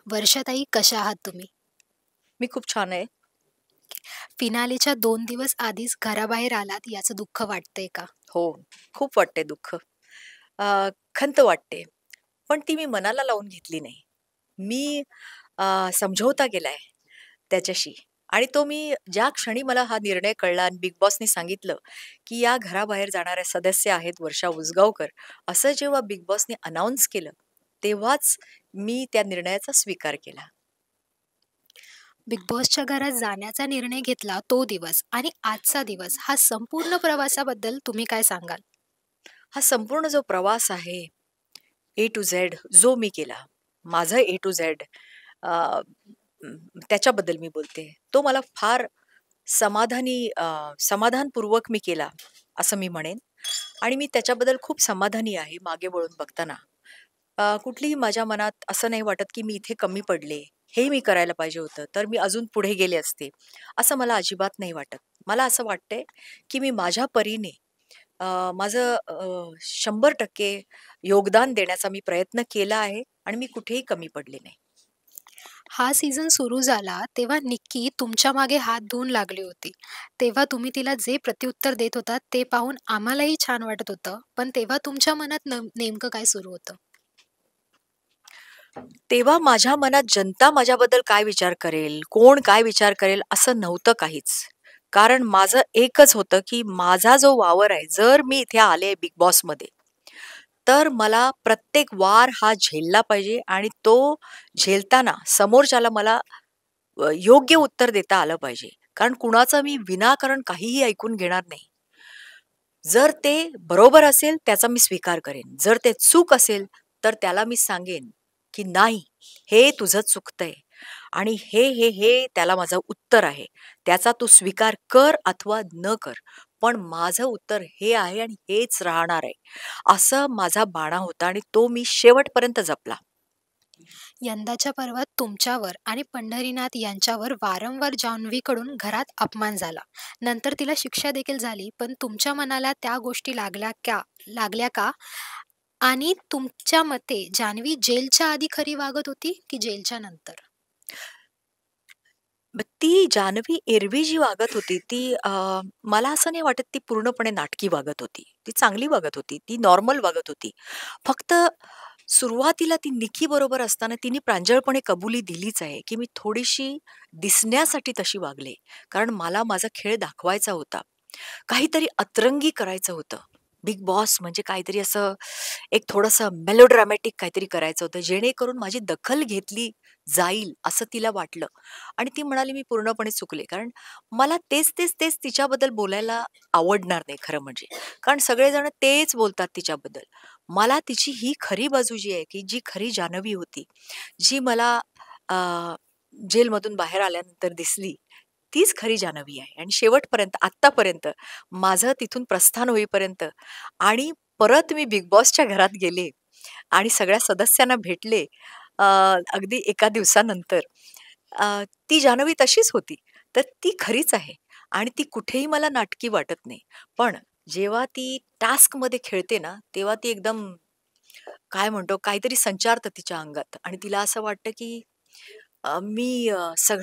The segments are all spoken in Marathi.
वर्षाताई कशा आहात तुम्ही? मी खूप छान आहे. फिनालेच्या 2 दिवस आधीच घराबाहेर आलात याचं दुःख वाटतंय का? हो, खूप वाटते दुःख. खंत वाटते. पण ती मी मनाला लावून घेतली नाही. मी समझोता केलाय त्याच्याशी आणि तो मी ज्या क्षणी मला हा निर्णय कळला आणि बिग बॉसनी सांगितलं, की या घराबाहेर जाणाऱ्या सदस्य आहेत वर्षा उसगावकर, असं जेव्हा बिग बॉसने अनाउन्स केलं, तेव्हाच मी त्या निर्णयाचा स्वीकार केला. बिग बॉसच्या घरात जाण्याचा निर्णय घेतला तो दिवस आणि आजचा दिवस हा संपूर्ण प्रवासाबद्दल तुम्ही काय सांगाल? हा संपूर्ण जो प्रवास आहे, ए टू झेड जो मी केला, माझं ए टू झेड त्याच्याबद्दल मी बोलते. तो मला फार समाधानपूर्वक मी केला, असं मी म्हणेन आणि मी त्याच्याबद्दल खूप समाधानी आहे मागे वळून बघताना. कुठलीही माझ्या मनात असं नाही वाटत, की मी इथे कमी पडले, हे मी करायला पाहिजे होतं, तर मी अजून पुढे गेले असते, असं मला अजिबात नाही वाटत. मला असं वाटतंय, की मी माझ्या परीने माझं 100% योगदान देण्याचा मी प्रयत्न केला आहे आणि मी कुठेही कमी पडले नाही. हा सीझन सुरू झाला तेव्हा निक्की तुमच्या मागे हात धुवून लागली होती. तेव्हा तुम्ही तिला जे प्रत्युत्तर देत होतात ते पाहून आम्हालाही छान वाटत होतं. पण तेव्हा तुमच्या मनात नेमकं काय सुरू होतं? तेव्हा माझ्या मनात जनता माझ्याबद्दल काय विचार करेल, कोण काय विचार करेल असं नव्हतं काहीच. कारण माझं एकच होतं, की माझा जो वावर आहे, जर मी इथे आले बिग बॉसमध्ये, तर मला प्रत्येक वार हा झेलला पाहिजे आणि तो झेलताना समोरच्याला मला योग्य उत्तर देता आलं पाहिजे. कारण कुणाचं मी विनाकारण काहीही ऐकून घेणार नाही. जर ते बरोबर असेल त्याचा मी स्वीकार करेन. जर ते चूक असेल तर त्याला मी सांगेन, की "नाही, हे तुझं चुकतंय आणि हे त्याला माझं उत्तर आहे. त्याचा तू स्वीकार कर अथवा न कर. पण माझं उत्तर हे आहे आणि हेच राहणार आहे." असं माझा बाणा होता आणि तो मी शेवटपर्यंत जपला. यंदाच्या पर्वात तुमच्यावर आणि पंढरीनाथ यांच्यावर वारंवार जान्हवीकडून घरात अपमान झाला. नंतर तिला शिक्षा देखील झाली. पण तुमच्या मनाला त्या गोष्टी लागल्या का? आणि तुमच्या मते जान्हवी जेलच्या आधी खरी वागत होती की जेलच्या नंतर? मग ती जान्हवी एरवी जी वागत होती ती मला असं नाही वाटत ती पूर्णपणे नाटकी वागत होती. ती चांगली वागत होती. ती नॉर्मल वागत होती. फक्त सुरुवातीला ती निकी बरोबर असताना तिने प्रांजळपणे कबुली दिलीच आहे, की मी थोडीशी दिसण्यासाठी तशी वागले. कारण मला माझा खेळ दाखवायचा होता. काहीतरी अतरंगी करायचं होतं. बिग बॉस म्हणजे काहीतरी असं एक थोडंसं मेलोड्रामॅटिक काहीतरी करायचं होतं, जेणेकरून माझी दखल घेतली जाईल असं तिला वाटलं. आणि ती म्हणाली, "मी पूर्णपणे चुकले." कारण मला तेच तिच्याबद्दल बोलायला आवडणार नाही खरं म्हणजे. कारण सगळेजण तेच बोलतात तिच्याबद्दल. मला तिची ही खरी बाजू जी आहे, की जी खरी जान्हवी होती, जी मला अ, जेलमधून बाहेर आल्यानंतर दिसली, तीच खरी जान्हवी आहे. आणि शेवटपर्यंत, आत्तापर्यंत माझं तिथून प्रस्थान होईपर्यंत आणि परत मी बिग बॉसच्या घरात गेले आणि सगळ्या सदस्यांना भेटले अ, अगदी एका दिवसानंतर. ती जान्हवी तशीच होती. तर ती खरीच आहे आणि ती कुठेही मला नाटकी वाटत नाही. पण जेव्हा ती टास्कमध्ये खेळते ना, तेव्हा ती एकदम काय म्हणतो काहीतरी संचारतं तिच्या अंगात आणि तिला असं वाटतं, की मी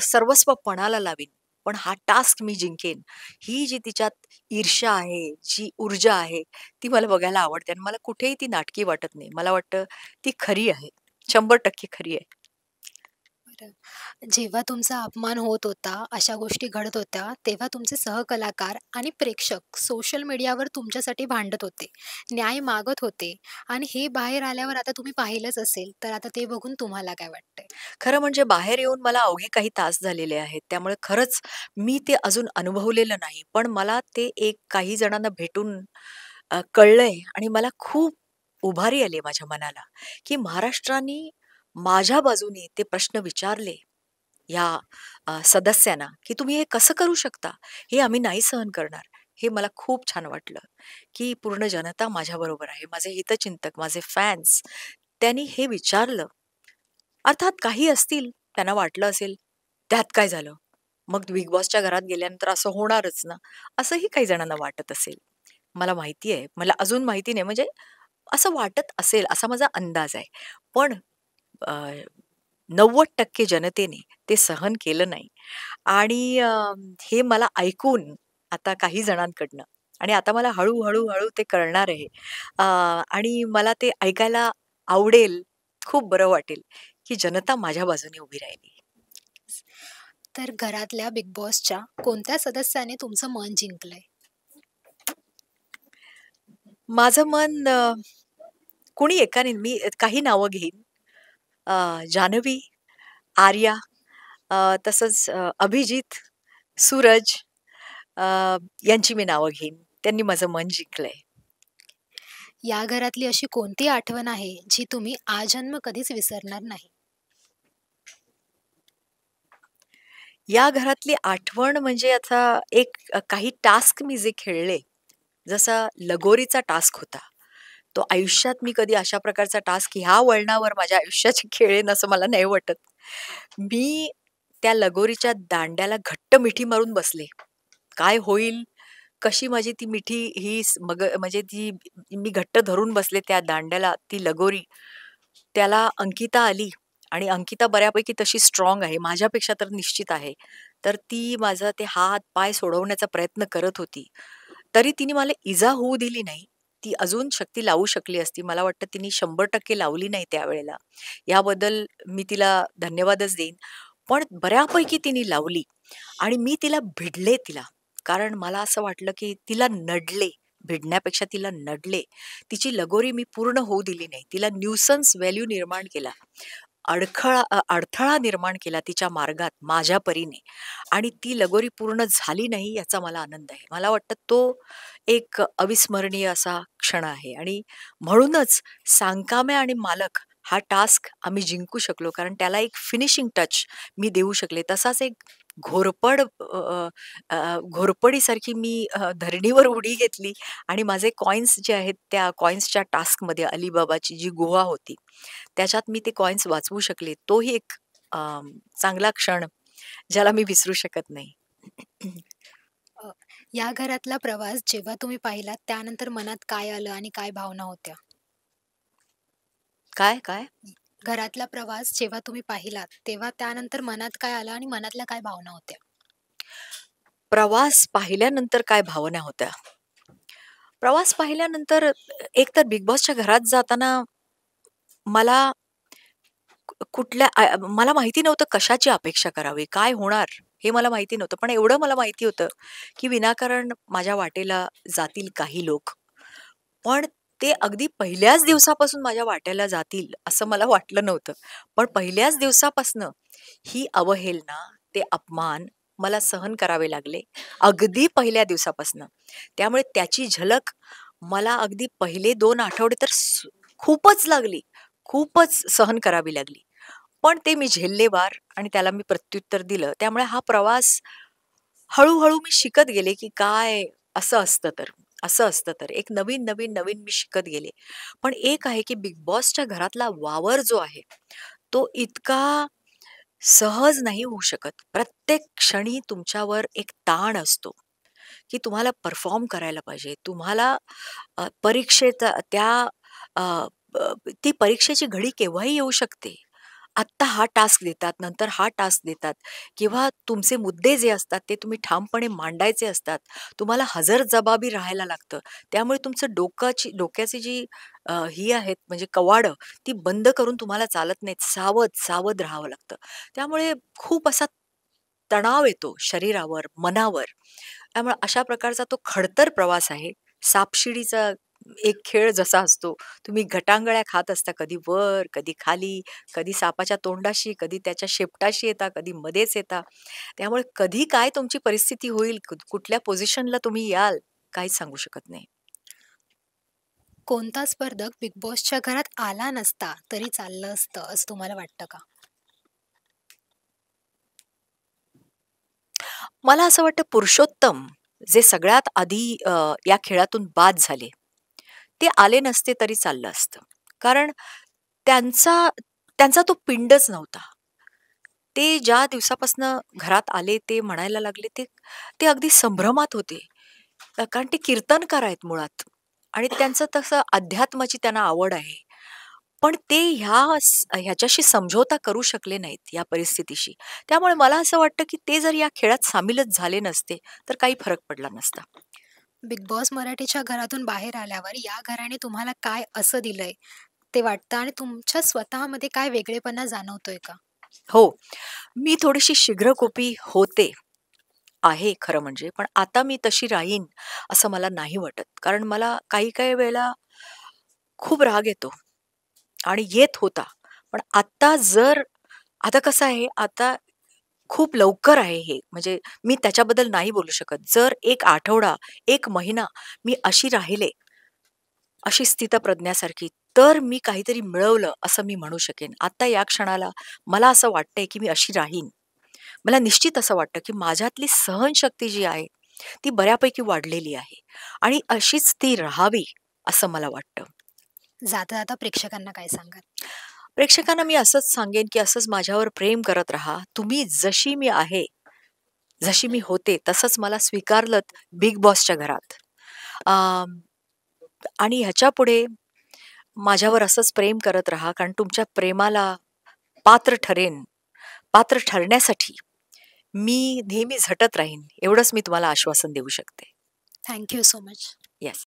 सर्वस्व पणाला लावीन, पण हा टास्क मी जिंकेन. ही जी तिच्यात ईर्ष्या आहे, जी ऊर्जा आहे, ती मला बघायला आवडते आणि मला कुठेही ती नाटकी वाटत नाही. मला वाटतं ती खरी आहे. 100% खरी आहे. बरं. जेव्हा तुमचा अपमान होत होता, अशा गोष्टी घडत होत्या, तेव्हा तुमचे सहकलाकार आणि प्रेक्षक सोशल मीडियावर तुमच्यासाठी भांडत होते, न्याय मागत होते आणि हे बाहेर आल्यावर आता तुम्ही पाहिलंच असेल, तर आता ते बघून तुम्हाला काय वाटतंय? खरं म्हणजे बाहेर येऊन मला अवघे काही तास झालेले आहेत. त्यामुळे खरंच मी ते अजून अनुभवलेलं नाही. पण मला ते एक काही जणांना भेटून कळलंय आणि मला खूप उभारी आली माझ्या मनाला, की महाराष्ट्राने माझ्या बाजूने ते प्रश्न विचारले या सदस्यांना, की "तुम्ही हे कसं करू शकता? हे आम्ही नाही सहन करणार." हे मला खूप छान वाटलं, की पूर्ण जनता माझ्याबरोबर आहे. माझे हितचिंतक, माझे फॅन्स त्यांनी हे विचारलं. अर्थात काही असतील, त्यांना वाटलं असेल, त्यात काय झालं? मग बिग बॉसच्या घरात गेल्यानंतर असं होणारच ना, असंही काही जणांना वाटत असेल. मला माहिती आहे. मला अजून माहिती नाही म्हणजे असं वाटत असेल, असा माझा अंदाज आहे. पण 90% जनतेने ते सहन केलं नाही. आणि हे मला ऐकून आता काही जणांकडनं आणि आता मला हळू ते कळणार आहे. आणि मला ते ऐकायला आवडेल, खूप बरं वाटेल, की जनता माझ्या बाजूने उभी राहिली. तर घरातल्या बिग बॉसच्या कोणत्या सदस्याने तुमचं मन जिंकलंय? माझं मन कोणी एकाने मी काही नावं घेईन. जान्हवी, आर्या, तसंच अभिजित, सूरज, अ, यांची मी नावं घेईन. त्यांनी माझं मन जिंकलंय. या घरातली अशी कोणती आठवण आहे जी तुम्ही आजन्म कधीच विसरणार नाही? या घरातली आठवण म्हणजे आता एक काही टास्क मी जे खेळले, जसा लगोरीचा टास्क होता. तो आयुष्यात मी कधी अशा प्रकारचा टास्क ह्या वळणावर माझ्या आयुष्याचे खेळेन असं मला नाही वाटत. मी त्या लगोरीच्या दांड्याला घट्ट मिठी मारून बसले. काय होईल? कशी माझी ती मिठी ही म्हणजे ती मी घट्ट धरून बसले त्या दांड्याला, ती लगोरी. त्याला अंकिता आली आणि अंकिता बऱ्यापैकी तशी स्ट्राँग आहे. माझ्यापेक्षा तर निश्चित आहे. तर ती माझं ते हात-पाय सोडवण्याचा प्रयत्न करत होती. तरी तिने मला इजा होऊ दिली नाही. ती अजून शक्ती लावू शकली असती. मला वाटतं तिने 100% लावली नाही त्यावेळेला. याबद्दल मी तिला धन्यवादच देईन. पण बऱ्यापैकी तिने लावली आणि मी तिला भिडले तिला. कारण मला असं वाटलं, की तिला नडले. भिडण्यापेक्षा तिला नडले. तिची लगोरी मी पूर्ण होऊ दिली नाही. तिला न्यूसन्स व्हॅल्यू निर्माण केला. अडथळा निर्माण केला तिच्या मार्गात माझ्या परीने आणि ती लगोरी पूर्ण झाली नाही याचा मला आनंद आहे. मला वाटतं तो एक अविस्मरणीय असा क्षण आहे आणि म्हणूनच सांकाम्या आणि मालक हा टास्क आम्ही जिंकू शकलो कारण त्याला एक फिनिशिंग टच मी देऊ शकले. तसाच एक घोरपड घोरपडीसारखी मी धरणीवर उडी घेतली आणि माझे कॉइन्स जे आहेत त्या कॉइन्सच्या टास्कमध्ये अलीबाबाची जी गुहा होती, त्याच्यात मी ते कॉइन्स वाचवू शकले. तोही एक चांगला क्षण ज्याला मी विसरू शकत नाही. अ, या घरातला प्रवास जेव्हा तुम्ही पाहिलात त्यानंतर मनात काय आलं आणि काय भावना होत्या? काय, काय? घरातला प्रवास जेव्हा तुम्ही पाहिलात, तेव्हा त्यानंतर मनात काय आलं आणि मनातल्या काय भावना होत्या? प्रवास पाहिल्यानंतर काय भावना होत्या? प्रवास पाहिल्यानंतर एक तर बिग बॉसच्या घरात जाताना मला मला माहिती नव्हतं कशाची अपेक्षा करावी, काय होणार हे मला माहिती नव्हतं. पण एवढं मला माहिती होतं, की विनाकारण माझ्या वाटेला जातील काही लोक. पण ते अगदी पहिल्याच दिवसापासून माझ्या वाट्याला जातील असं मला वाटलं नव्हतं. पण पहिल्याच दिवसापासनं ही अवहेलना, ते अपमान मला सहन करावे लागले. अगदी पहिल्या दिवसापासनं. त्यामुळे त्याची झलक मला अगदी पहिले 2 आठवडे तर खूपच लागली. खूपच सहन करावी लागली. पण ते मी झेलले वार आणि त्याला मी प्रत्युत्तर दिलं. त्यामुळे हा प्रवास हळू मी शिकत गेले, की काय असं असतं तर, असं असतं तर. एक नवीन मी शिकत गेले. पण एक आहे, की बिग बॉसच्या घरातला वावर जो आहे, तो इतका सहज नाही होऊ शकत. प्रत्येक क्षणी तुमच्यावर एक ताण असतो, की तुम्हाला परफॉर्म करायला पाहिजे. तुम्हाला परीक्षेचा त्या अ, ब ती परीक्षेची घडी केव्हाही येऊ शकते. आत्ता हा टास्क देतात, नंतर हा टास्क देतात किंवा तुमचे मुद्दे जे असतात ते तुम्ही ठामपणे मांडायचे असतात. तुम्हाला हजरजबाबी राहायला लागतं. त्यामुळे तुमचं डोक्याची जी ही आहेत म्हणजे कवाडं ती बंद करून तुम्हाला चालत नाहीत. सावध राहावं लागतं. त्यामुळे खूप असा तणाव येतो शरीरावर, मनावर. त्यामुळे अशा प्रकारचा तो खडतर प्रवास आहे. सापशिडीचा एक खेळ जसा असतो, तुम्ही गटांगळ्या खात असता, कधी वर, कधी खाली, कधी सापाच्या तोंडाशी, कधी त्याच्या शेपटाशी येता, कधी मध्येच येता. त्यामुळे कधी काय तुमची परिस्थिती होईल, कुठल्या पोझिशनला तुम्ही याल, काहीच सांगू शकत नाही. कोणता स्पर्धक बिग बॉसच्या घरात आला नसता तरी चाललं असतं, असं तुम्हाला वाटतं का? मला असं वाटतं पुरुषोत्तम जे सगळ्यात आधी या खेळातून बाद झाले, ते आले नसते तरी चाललं असतं. कारण त्यांचा त्यांचा तो पिंडच नव्हता. ते ज्या दिवसापासनं घरात आले ते म्हणायला लागले ते ते अगदी संभ्रमात होते. कारण ते कीर्तनकार आहेत मुळात आणि त्यांचं तसं अध्यात्माची त्यांना आवड आहे. पण ते ह्याच्याशी समझोता करू शकले नाहीत या परिस्थितीशी. त्यामुळे मला असं वाटतं, की ते जर या खेळात सामीलच झाले नसते, तर काही फरक पडला नसता. बिग बॉस मराठीच्या घरातून बाहेर आल्यावर या घराने तुम्हाला काय असं दिलंय ते वाटतं आणि तुमच्या स्वतःमध्ये काय वेगळेपणा जाणवतोय का? हो, मी थोडीशी शीघ्रकोपी होते, आहे खरं म्हणजे. पण आता मी तशी राहीन असं मला नाही वाटत. कारण मला काही-काही वेळेला खूप राग येतो आणि येत होता. पण आता कसं आहे, आता खूप लवकर आहे हे. म्हणजे मी त्याच्याबद्दल नाही बोलू शकत. जर 1 आठवडा, 1 महिना मी अशी राहिले, अशी स्थितप्रज्ञासारखी, तर मी काहीतरी मिळवलं असं मी म्हणू शकेन. आता या क्षणाला मला असं वाटतंय, की मी अशी राहीन. मला निश्चित असं वाटतं, की माझ्यातली सहनशक्ती जी आहे, ती बऱ्यापैकी वाढलेली आहे आणि अशीच ती राहावी असं मला वाटतं. जाता जाता प्रेक्षकांना काय सांगाल? प्रेक्षकांना मी असंच सांगेन, की असंच माझ्यावर प्रेम करत राहा. तुम्ही जशी मी आहे, जशी मी होते तसंच मला स्वीकारलत बिग बॉसच्या घरात. अं, आणि ह्याच्यापुढे माझ्यावर असंच प्रेम करत राहा, कारण तुमच्या प्रेमाला पात्र ठरेन. पात्र ठरण्यासाठी मी नेहमी झटत राहीन, एवढंच मी तुम्हाला आश्वासन देऊ शकते. Thank you so much. Yes.